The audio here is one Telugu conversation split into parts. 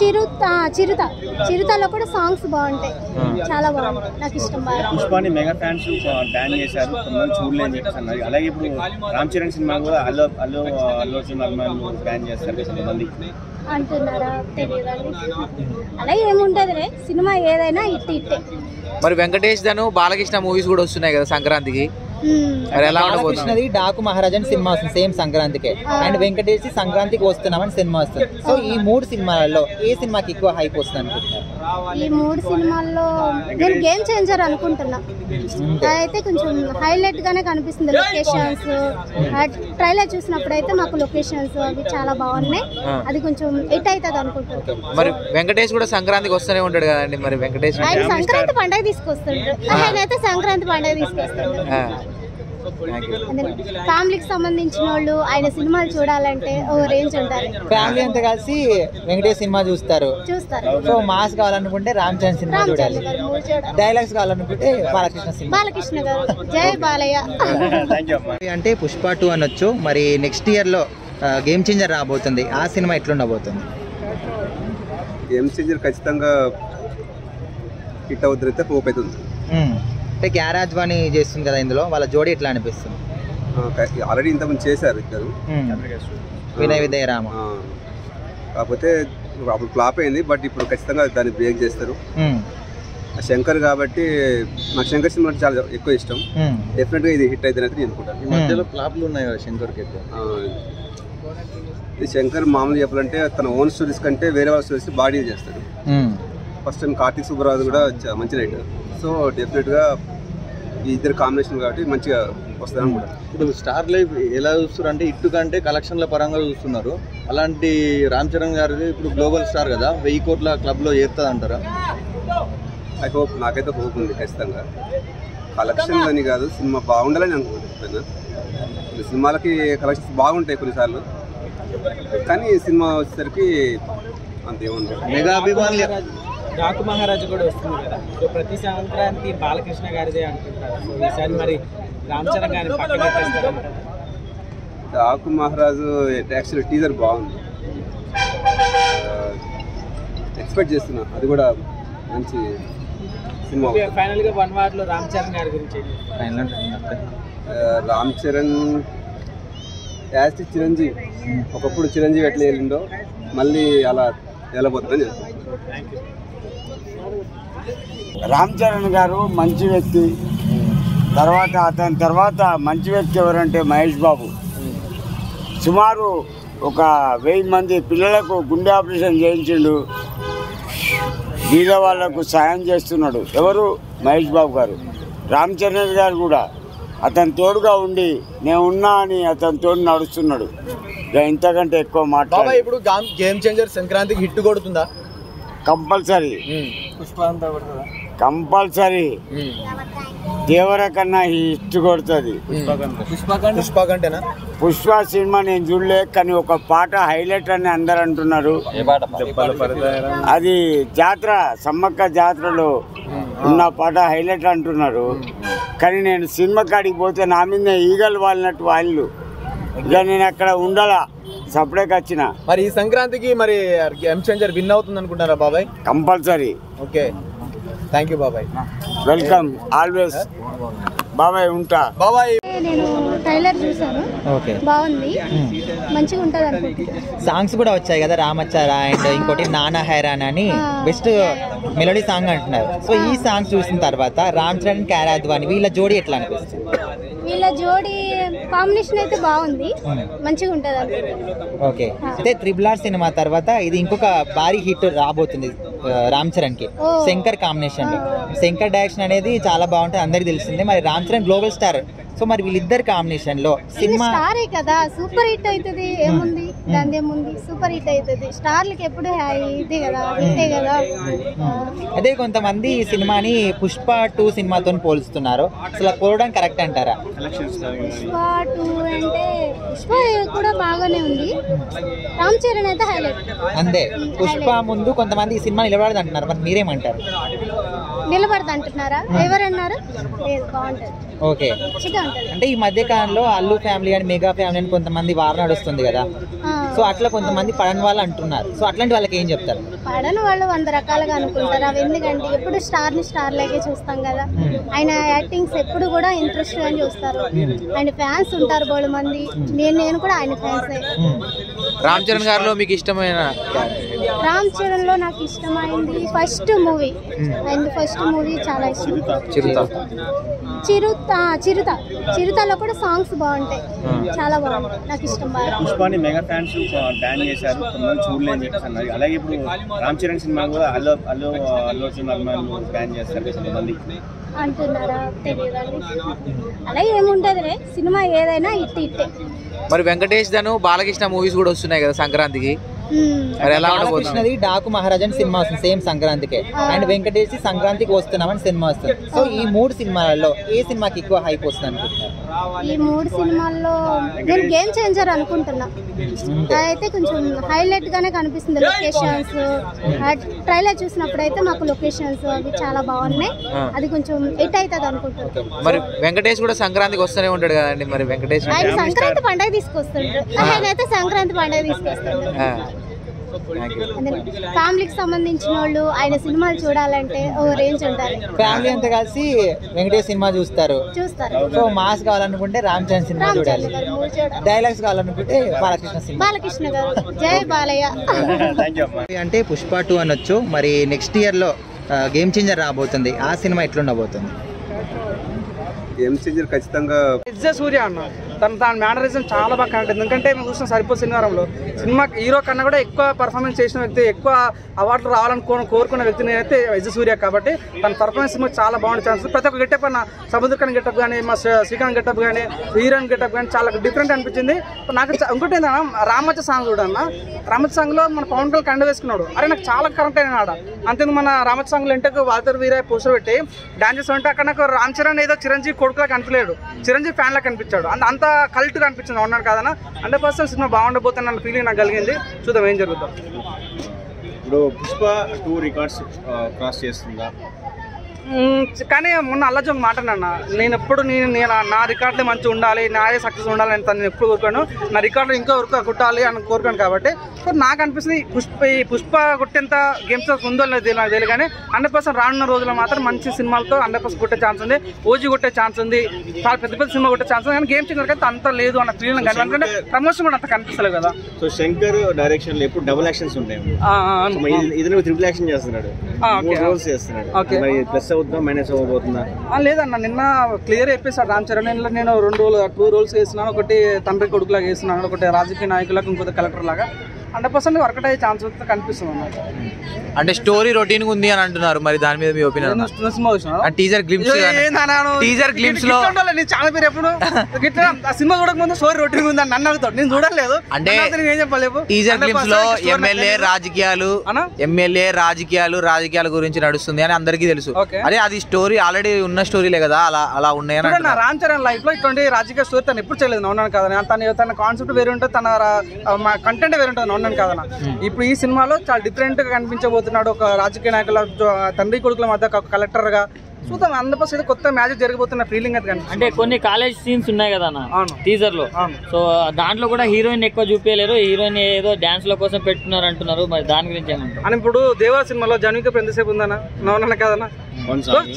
చిరుతలో కూడా సాంగ్స్ బాగుంటాయి, చాలా బాగుంటాయి, నాకు ఇష్టం బాగా. పుష్పాని మెగా ఫ్యాన్స్ బ్యాన్ చేశారు, కొంతమంది చూడలేని చెప్పేసి అన్నారు. అలాగే ఇప్పుడు రామ్ చరణ్ సినిమా కూడా అల్లు అర్జున్ అభిమానులు బ్యాన్ చేస్తారు కొంతమంది అంటున్నారా, తెలియదండి. అలాగే ఏముంటది, సినిమా ఏదైనా ఇట్టే. మరి వెంకటేష్ దను బాలకృష్ణ మూవీస్ కూడా వస్తున్నాయి కదా సంక్రాంతికి, బాలకృష్ణది డాకు మహారాజ్ అని సినిమా వస్తుంది సేమ్ సంక్రాంతికే, అండ్ వెంకటేష్ సంక్రాంతికి వస్తున్నామని సినిమా వస్తుంది. సో ఈ 3 సినిమాలలో ఏ సినిమాకి ఎక్కువ హైప్ వస్తుంది అనుకుంటున్నారు? ఈ 3 సినిమాల్లో నేను గేమ్ చేంజర్ అనుకుంటున్నా. అదైతే కొంచెం హైలైట్ గానే కనిపిస్తుంది. లొకేషన్స్ ట్రైలర్ చూసినప్పుడు అయితే మాకు లొకేషన్స్ అవి చాలా బాగున్నాయి. అది కొంచెం హిట్ అవుతుంది అనుకుంటున్నాను. మరి వెంకటేష్ కూడా సంక్రాంతికి వస్తూనే ఉంటాడు కదండి, మరి వెంకటేష్ ఆయన సంక్రాంతి పండుగ తీసుకొస్తాడు, ఆయనైతే సంక్రాంతి పండుగ తీసుకొస్తాడు. ఫ్యామిలీకి సంబంధించిన వాళ్ళు ఆయన సినిమాలు చూడాలంటే ఓ రేంజ్ ఉంటారు. ఫ్యామిలీ అంతా కలిసి వెంకటేష్ సినిమా చూస్తారు. సో మాస్ కావాలనుకుంటే రామ్ చరణ్ సినిమా చూడాలి, డైలాగ్స్ కావాలనుకుంటే బాలకృష్ణ గారు. జై బాలయ్య. అంటే పుష్ప 2 అనొచ్చు. మరి నెక్స్ట్ ఇయర్ లో గేమ్ చేంజర్ రాబోతుంది, ఆ సినిమా ఎట్లుండబోతుంది? గేమ్ చేంజర్ ఖచ్చితంగా హిట్ అవుతుంది, హోప్ అవుతుంది. అంటే గ్యారాజ్ వాణి చేస్తుంది కదా ఇందులో, వాళ్ళ జోడీ ఎట్లా అనిపిస్తుంది? ఆల్రెడీ ఇంతకుముందు చేశారు ఇద్దరు, వినయ్ విజయ రామ. కాకపోతే అప్పుడు ఫ్లాప్ అయింది, బట్ ఇప్పుడు ఖచ్చితంగా దాన్ని బ్రేక్ చేస్తారు. శంకర్ కాబట్టి నాకు శంకర్ సినిమా చాలా ఎక్కువ ఇష్టం. డెఫినెట్ గా ఇది హిట్ అయితే నేను అనుకుంటాను. ఈ మధ్యలో ఫ్లాప్లు ఉన్నాయి కదా శంకర్కి. శంకర్ మామూలు చెప్పాలంటే తన ఓన్ స్టోరీస్ కంటే వేరే వాళ్ళ స్టోరీస్ బాగా డీల్ చేస్తాడు. ఫస్ట్ టైం కార్తీక్ సుబ్బరాజు కూడా మంచి రైట్. సో డెఫినెట్ గా ఈ ఇద్దరు కాంబినేషన్ కాబట్టి మంచిగా వస్తుంది అనుకుంటారు. ఇప్పుడు స్టార్ లైఫ్ ఎలా చూస్తారు అంటే ఇట్టు కంటే కలెక్షన్ల పరంగా చూస్తున్నారు. అలాంటి రామ్ చరణ్ గారిది ఇప్పుడు గ్లోబల్ స్టార్ కదా, 1000 కోట్ల క్లబ్లో చేరుతుంది అంటారా? ఐ హోప్, నాకైతే హోప్ ఉంది ఖచ్చితంగా. కలెక్షన్ అని కాదు, సినిమా బాగుండాలని అనుకుంటున్నాను. సినిమాలకి కలెక్షన్స్ బాగుంటాయి కొన్నిసార్లు, కానీ సినిమా వచ్చేసరికి అంతేముంది. మెగా అభిమానులు డాకు మహారాజు కూడా వస్తుంది కదా, సో ప్రతి సంక్రాంతి బాలకృష్ణ గారిదే అంటుంటారు. సో ఈసారి మరి రామ్ చరణ్ గారిని పక్కన పెట్టేస్తారు. డాకు మహారాజు యాక్చువల్లీ టీజర్ బాగుంది, ఎక్స్పెక్ట్ చేస్తున్నా. అది కూడా మంచి సినిమా. ఫైనల్ గా 1 వార్లో రామ్ చరణ్ గారి గురించి రామ్ చరణ్ యాజ్ చిరంజీవి, ఒకప్పుడు చిరంజీవి ఎట్లా వెళ్ళిండో మళ్ళీ అలా వెళ్ళబోతుందని చెప్తాను. రామ్ చరణ్ గారు మంచి వ్యక్తి. అతని తర్వాత మంచి వ్యక్తి ఎవరంటే మహేష్ బాబు. సుమారు ఒక 1000 మంది పిల్లలకు గుండె ఆపరేషన్ చేయించిండు, బీద వాళ్లకు సాయం చేస్తున్నాడు. ఎవరు? మహేష్ బాబు గారు. రామ్ చరణ్ గారు కూడా అతని తోడుగా ఉండి నేను ఉన్నా అని అతని తోడు నడుస్తున్నాడు. ఇంతకంటే ఎక్కువ మాట్లాడాలి. ఇప్పుడు గేమ్ చేంజర్ సంక్రాంతికి హిట్ కొడుతుందా? Compulsory, compulsory. దేవర కన్నా హిట్ కొడుతుంది. పుష్ప సినిమా నేను చూడలే, కానీ ఒక పాట హైలైట్ అని అందరు అంటున్నారు. అది జాతర, సమ్మక్క జాతరలో ఉన్న పాట హైలైట్ అంటున్నారు. కానీ నేను సినిమా కాడికి పోతే నా మీద ఈగలు వాలినట్టు వాళ్ళు. ఇక నేను అక్కడ ఉండాలా, సపరేట్గా వచ్చిన. మరి ఈ సంక్రాంతికి మరి గేమ్ చేంజర్ విన్ అవుతుంది అనుకుంటారా బాబాయ్? కంపల్సరీ. ఓకే, థ్యాంక్ యూ బాబాయ్. వెల్కమ్ ఆల్వేస్ బాబాయ్. ఉంటా బాబాయ్. నేను ట్రైలర్ చూసాను, బాగుంది, మంచిగా ఉంటుంది అనుకుంటున్నాను. సాంగ్స్ కూడా వచ్చాయి కదా, రామచారా అండ్ ఇంకోటి నానా హైరాన్ అని బెస్ట్ మెలోడీ సాంగ్ అంటున్నారు. సో ఈ సాంగ్ చూసిన తర్వాత రామ్ చరణ్ క్యారాద్వాని వీళ్ళ జోడీ ఎట్లా అనిపిస్తుంది? వీళ్ళ జోడీ కాంబినేషన్ అయితే బాగుంది, మంచిగా ఉంటుంది అనుకుంటున్నాను. ఓకే, అయితే RRR సినిమా తర్వాత ఇది ఇంకొక భారీ హిట్ రాబోతుంది రామ్ చరణ్ కి. శంకర్ కాంబినేషన్ లో, శంకర్ డైరెక్షన్ అనేది చాలా బాగుంటుంది, అందరికి తెలిసిందే. మరి Ram Charan global star, so మరి వీళ్ళిద్దరు కాంబినేషన్ లో సినిమా స్టారే కదా, సూపర్ హిట్ అవుతుంది. ఏముంది దాని, ఏముంది, సూపర్ హిట్ అవుతుంది. స్టార్లకి ఎప్పుడు ఇదే కదా, హిట్టే కదా. అదే కొంతమంది ఈ సినిమాని పుష్ప 2 సినిమాతో పోల్చుతున్నారు, అసలు పోవడం కరెక్ట్ అంటారా? పుష్ప 2 అంటే పుష్ప కూడా బాగానే ఉంది, రామ్ చరణ్ అయితే హైలైట్. అంతే, పుష్ప ముందు కొంతమంది ఈ సినిమా నిలబడదు అంటున్నారు, మరి మీరేమంటారు? నిలబడదు అంటున్నారా? ఎవరన్నారు? లేదు, బాగుంటుంది. ఓకే, అంటే ఈ మధ్య కాలంలో అల్లు ఫ్యామిలీ అని మెగా ఫ్యామిలీ అని కొంతమంది వార్ నడుస్తుంది కదా, సో అట్లా కొంతమంది పడని వాళ్ళు అంటున్నారు. సో అట్లాంటి వాళ్ళకి ఏం చెప్తారు? పడని వాళ్ళు 100 రకాలుగా అనుకుంటారు. అవి ఎందుకంటే ఎప్పుడు స్టార్ లాగే చూస్తాం కదా, ఆయన యాక్టింగ్స్ ఎప్పుడు కూడా ఇంట్రెస్ట్ గా చూస్తారు. ఆయన ఫ్యాన్స్ ఉంటారు బోడు మంది. నేను కూడా ఆయన ఫ్యాన్సే. రామ్ చరణ్ గారిలో మీకు ఇష్టమైన? రామ్ చరణ్ లో నాకు ఇష్టమైంది first movie. And first movie చాలా ఇష్టం. చిరుతలో కూడా సాంగ్స్ బాగుంటాయి, చాలా బాగుంటాయి, నాకు ఇష్టం బాగా. పుష్పాని మెగా ఫ్యాన్స్ బ్యాన్ చేశారు, కొంతమంది చూడలేని చెప్పేసి అన్నారు. అలాగే ఇప్పుడు రామ్ చరణ్ సినిమా కూడా అల్లు అర్జున్ అభిమానులు బ్యాన్ చేస్తారు కొంతమంది అంటున్నారా? తెలియదండి. అలా ఏముంటదిలే, సినిమా ఏదైనా ఇట్టే. మరి వెంకటేష్ దను బాలకృష్ణ మూవీస్ కూడా వస్తున్నాయి కదా సంక్రాంతికి, మరి ఎలా బాలకృష్ణది డాకు మహారాజన్ సినిమా వస్తుంది సేమ్ సంక్రాంతికే, అండ్ వెంకటేష్ సంక్రాంతికి వస్తున్నామని సినిమా వస్తుంది. సో ఈ 3 సినిమాలలో ఏ సినిమాకి ఎక్కువ హైప్ వస్తుంది అనుకుంటున్నారు? ఈ 3 సినిమాల్లో నేను గేమ్ చేంజర్ అనుకుంటున్నా. అదైతే కొంచెం హైలైట్ గానే కనిపిస్తుంది. లొకేషన్స్ ట్రైలర్ చూసినప్పుడు అయితే మాకు లొకేషన్స్ అవి చాలా బాగున్నాయి. అది కొంచెం హిట్ అవుతుంది అనుకుంటున్నాను. మరి వెంకటేష్ కూడా సంక్రాంతికి వస్తూనే ఉంటాడు కదండి, మరి వెంకటేష్ ఆయన సంక్రాంతి పండుగ తీసుకొస్తాడు. ఆయన అయితే సంక్రాంతి పండుగ తీసుకొస్తాడు. ఫ్యామిలీకి సంబంధించిన వాళ్ళు ఆయన సినిమాలు చూడాలంటే ఓ రేంజ్ ఉండాలి. ఫ్యామిలీ అంతా కలిసి వెంకటేష్ సినిమా చూస్తారు. సో మాస్ కావాలనుకుంటే రామ్ చరణ్ సినిమా చూడాలి. డైలాగ్స్ కావాలనుకుంటే బాలకృష్ణ గారు. జై బాలయ్య. అంటే పుష్ప 2 అనొచ్చు. మరి నెక్స్ట్ ఇయర్ లో గేమ్ చేంజర్ రాబోతుంది. ఆ సినిమా ఎట్లుండబోతుంది? గేమ్ చేంజర్ ఖచ్చితంగా సూర్య అన్న తన మేనరిజం చాలా బాగా కనెక్ట్. ఎందుకంటే మేము చూసిన సరిపో సినిమాలో సినిమా హీరో కన్నా కూడా ఎక్కువ పర్ఫార్మెన్స్ చేసిన వ్యక్తి, ఎక్కువ అవార్డులు రావాలని కోరుకున్న వ్యక్తి నేనైతే సూర్య. కాబట్టి తన పర్ఫార్మెన్స్ సినిమా చాలా బాగుండే ఛాన్స్. ప్రతి ఒక్క గెటప్ అన్న, సముద్రకన్ గెటప్ కానీ, మా శ్రీకాంత్ గెటప్ కానీ, హీరోయిన్ గెటప్ కానీ చాలా డిఫరెంట్ అనిపించింది నాకు. ఇంకోటి ఏంటన్నా రామచ్చ సాంగ్ కూడా అన్న, రామచ్చ సాంగ్ లో మన పవన్ కళ్యాణ్ కండ వేసుకున్నాడు. అరే నాకు చాలా కరెక్ట్ అయిన ఆడ. అంతే మన రామచ్చ సాంగ్ లో ఇంటకు వాల్తర్ వీరయ్య పోస్టర్ పెట్టి డాన్స్ చేస్తుంటే అక్కడ నాకు రామ్ చరణ్ ఏదో చిరంజీవి కొడుకులా కనిపించలేడు, చిరంజీవి ఫ్యాన్ లా కనిపించాడు. అంత కల్ట్ గా అనిపించింది. ఉన్నాడు కాదన్నా 100% సినిమా బాగుండబోతుంది అన్న ఫీలింగ్ నాకు కలిగింది. చూద్దాం ఏం జరుగుతాం. ఇప్పుడు పుష్ప 2 రికార్డ్స్ క్రాస్ చేస్తుందా? కానీ మొన్న అల్లజంగ్ మాట అన్న, నేను ఎప్పుడు నా రికార్డులే మంచిగా ఉండాలి, నాదే సక్సెస్ ఉండాలి అని నేను ఎప్పుడు కోరుకోను. నా రికార్డులు ఇంకా కొట్టాలి అని కోరుకోను. కాబట్టి నాకు అనిపిస్తుంది ఈ పుష్ప కొట్టేంత గేమ్స్ ఉందో నాకు తెలియదు. కానీ 100% రానున్న రోజుల్లో మాత్రం మంచి సినిమాలతో 100% కొట్టే ఛాన్స్ ఉంది. ఓజీ కొట్టే ఛాన్స్ ఉంది, చాలా పెద్ద పెద్ద సినిమా కొట్టే ఛాన్స్ ఉంది. కానీ గేమ్ చేంజర్ అయితే అంత లేదు అన్న ఫీలింగ్ కానీ, ఎందుకంటే ప్రమోషన్ కూడా అంత కనిపిస్తలేదు కదా. సో శంకర్ డైరెక్షన్ లో ఎప్పుడు డబుల్ యాక్షన్స్ ఉంటాయి. ఇది ట్రిపుల్ యాక్షన్ చేస్తున్నాడు, 3 రోల్స్ చేస్తున్నాడు. ప్లస్ అవుతుందా మైనస్ అవ్వబోతుందా? లేదన్న, నిన్న క్లియర్ చెప్పేసాడు రామ్ చరణ్. నేను 2 రోల్స్ వేస్తున్నాను. ఒకటి తండ్రి కొడుకులాగా వేస్తున్నాను, ఒకటి రాజకీయ నాయకులకు, ఇంకొక కలెక్టర్ లాగా. 100% వర్కౌట్ అయ్యే ఛాన్స్ కనిపిస్తుంది అన్నమాట. అంటే స్టోరీ రొటీన్ ఉంది అని అంటున్నారు, మరి దాని మీద మీ ఒపీనియన్? టీజర్ గ్లింప్స్ లో చాలా పేరు ఎప్పుడు సినిమా చూడక ముందు స్టోరీ రొటీన్ ఉంది అని నన్ను అడుగుతాడు. నేను చూడలేదు అంటే ఏం చెప్పలేవు. టీజర్ గ్లింప్స్ లో ఎమ్మెల్యే రాజకీయాల గురించి నడుస్తుంది అని అందరికీ తెలుసు. అదే అది స్టోరీ ఆల్రెడీ ఉన్న స్టోరీలే కదా, అలా ఉన్నాయని. రామ్ చరణ్ లైఫ్ లో ఇటువంటి రాజకీయ స్టోరీ తను ఎప్పుడు చేయలేదు. అవునాను కాదని తన కాన్సెప్ట్ వేరే ఉంటుంది, తన కంటెంట్ వేరే ఉంటుంది. అవునాను కాదన్న, ఇప్పుడు ఈ సినిమాలో చాలా డిఫరెంట్ గా కనిపించబోతున్నాడు. ఒక రాజకీయ నాయకుల తండ్రి కొడుకుల మధ్య ఒక కలెక్టర్ గా చూద్దాం. 100% కొత్త మ్యాజిక్ జరిగిపోతున్న ఫీలింగ్ అయితే. అంటే కొన్ని కాలేజ్ సీన్స్ ఉన్నాయి కదా అన్న టీజర్ లో, సో దాంట్లో కూడా హీరోయిన్ ఎక్కువ చూపించలేరు, హీరోయిన్ ఏదో డాన్స్ లో కోసం పెట్టుకున్నారు అంటున్నారు. మరి దాని గురించి ఏమంటారు? అని ఇప్పుడు దేవా సినిమాలో జనవిక ఎంతసేపు ఉందన్న, నవనన్న కాదన్న.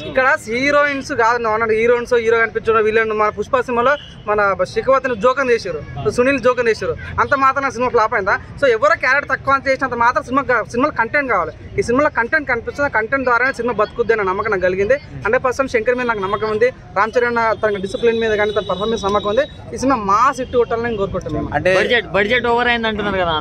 ఇక్కడ హీరోయిన్స్ కాదు, హీరోయిన్స్ హీరో కనిపించడం వీళ్ళని. మన పుష్ప సినిమాలో మన శిఖవతిని జోకం చేశారు, సునీల్ జోకం చేశారు. అంత మాత్రం సినిమా ఫ్లాప్ అయిందా? సో ఎవరో క్యారెక్టర్ తక్కువ అంత చేసినంత మాత్రం సినిమాలో కంటెంట్ కావాలి. ఈ సినిమాలో కంటెంట్ కనిపిస్తుంది, కంటెంట్ ద్వారానే సినిమా బతుకుద్ది అనే నమ్మకం నాకు కలిగింది. 100% శంకర్ మీద నాకు నమ్మకం ఉంది. రామ్ చరణ్ తన డిసిప్లిన్ మీద కానీ తన పర్ఫార్మెన్స్ నమ్మకం ఉంది. ఈ సినిమా మాస్ హిట్ కొట్టాలని కోరుకుంటున్నాను. అంటే బడ్జెట్ ఓవర్ అయింది అంటున్నారు కదా.